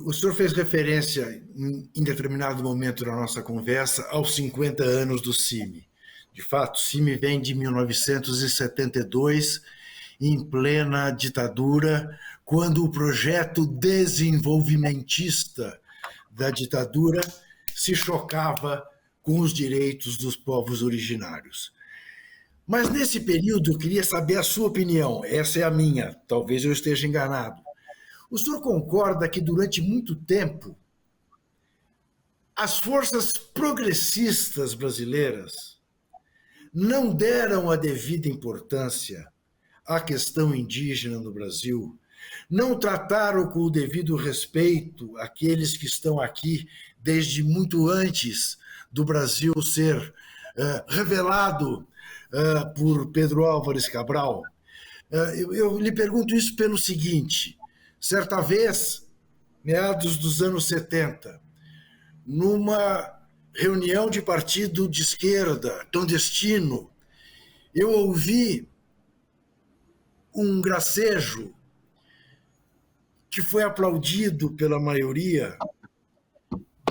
O senhor fez referência, em determinado momento da nossa conversa, aos 50 anos do CIMI. De fato, o CIMI vem de 1972, em plena ditadura, quando o projeto desenvolvimentista da ditadura se chocava com os direitos dos povos originários. Mas nesse período eu queria saber a sua opinião, essa é a minha, talvez eu esteja enganado. O senhor concorda que durante muito tempo as forças progressistas brasileiras não deram a devida importância à questão indígena no Brasil, não trataram com o devido respeito aqueles que estão aqui desde muito antes do Brasil ser revelado por Pedro Álvares Cabral? Eu lhe pergunto isso pelo seguinte: certa vez, meados dos anos 70, numa reunião de partido de esquerda, clandestino, eu ouvi um gracejo que foi aplaudido pela maioria,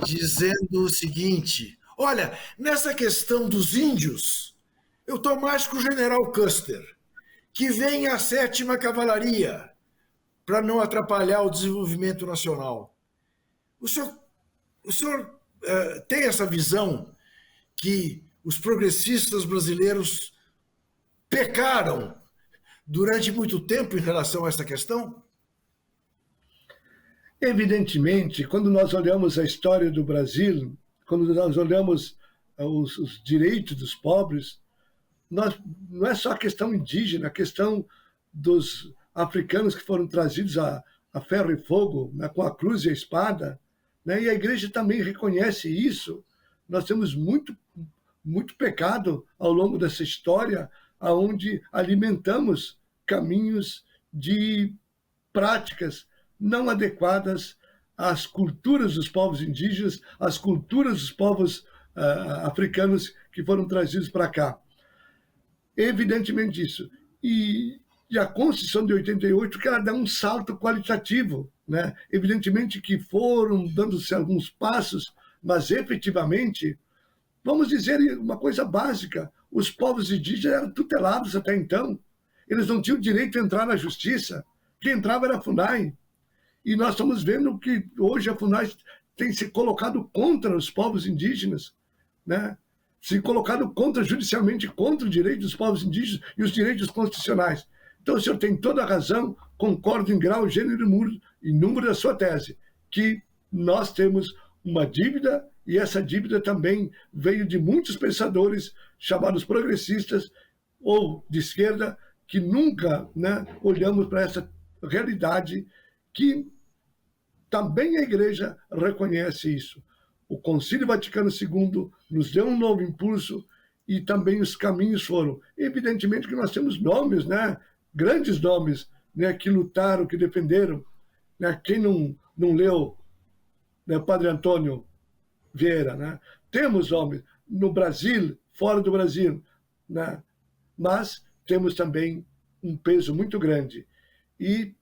dizendo o seguinte: olha, nessa questão dos índios, eu estou mais com o general Custer, que vem a 7ª Cavalaria, para não atrapalhar o desenvolvimento nacional. O senhor tem essa visão que os progressistas brasileiros pecaram durante muito tempo em relação a essa questão? Evidentemente, quando nós olhamos a história do Brasil, quando nós olhamos os direitos dos pobres, não é só a questão indígena, a questão dos africanos que foram trazidos a ferro e fogo, né, com a cruz e a espada, né, e a igreja também reconhece isso. Nós temos muito pecado ao longo dessa história, onde alimentamos caminhos de práticas não adequadas às culturas dos povos indígenas, às culturas dos povos africanos que foram trazidos para cá. Evidentemente isso. E a Constituição de 88, que ela dá um salto qualitativo, né? Evidentemente que foram dando-se alguns passos, mas efetivamente, vamos dizer uma coisa básica, os povos indígenas eram tutelados até então, eles não tinham direito a entrar na justiça, quem entrava era a FUNAI, e nós estamos vendo que hoje a FUNAI tem se colocado contra os povos indígenas, né? Se colocado judicialmente contra o direito dos povos indígenas e os direitos constitucionais. Então, o senhor tem toda a razão, concordo em grau, gênero e número da sua tese, que nós temos uma dívida, e essa dívida também veio de muitos pensadores chamados progressistas ou de esquerda, que nunca, né, olhamos para essa realidade, que também a Igreja reconhece isso. O Concílio Vaticano II nos deu um novo impulso e também os caminhos foram. Evidentemente que nós temos nomes, né, grandes nomes, né, que lutaram, que defenderam. Né, quem não leu, né, Padre Antônio Vieira, né? Temos homens no Brasil, fora do Brasil, né? Mas temos também um peso muito grande. E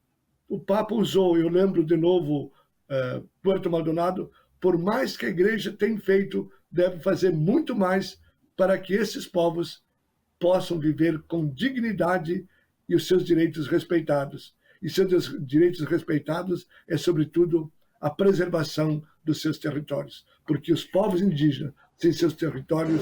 o Papa usou, eu lembro de novo, Puerto Maldonado, por mais que a Igreja tenha feito, deve fazer muito mais para que esses povos possam viver com dignidade e os seus direitos respeitados. E seus direitos respeitados é, sobretudo, a preservação dos seus territórios. Porque os povos indígenas, sem seus territórios,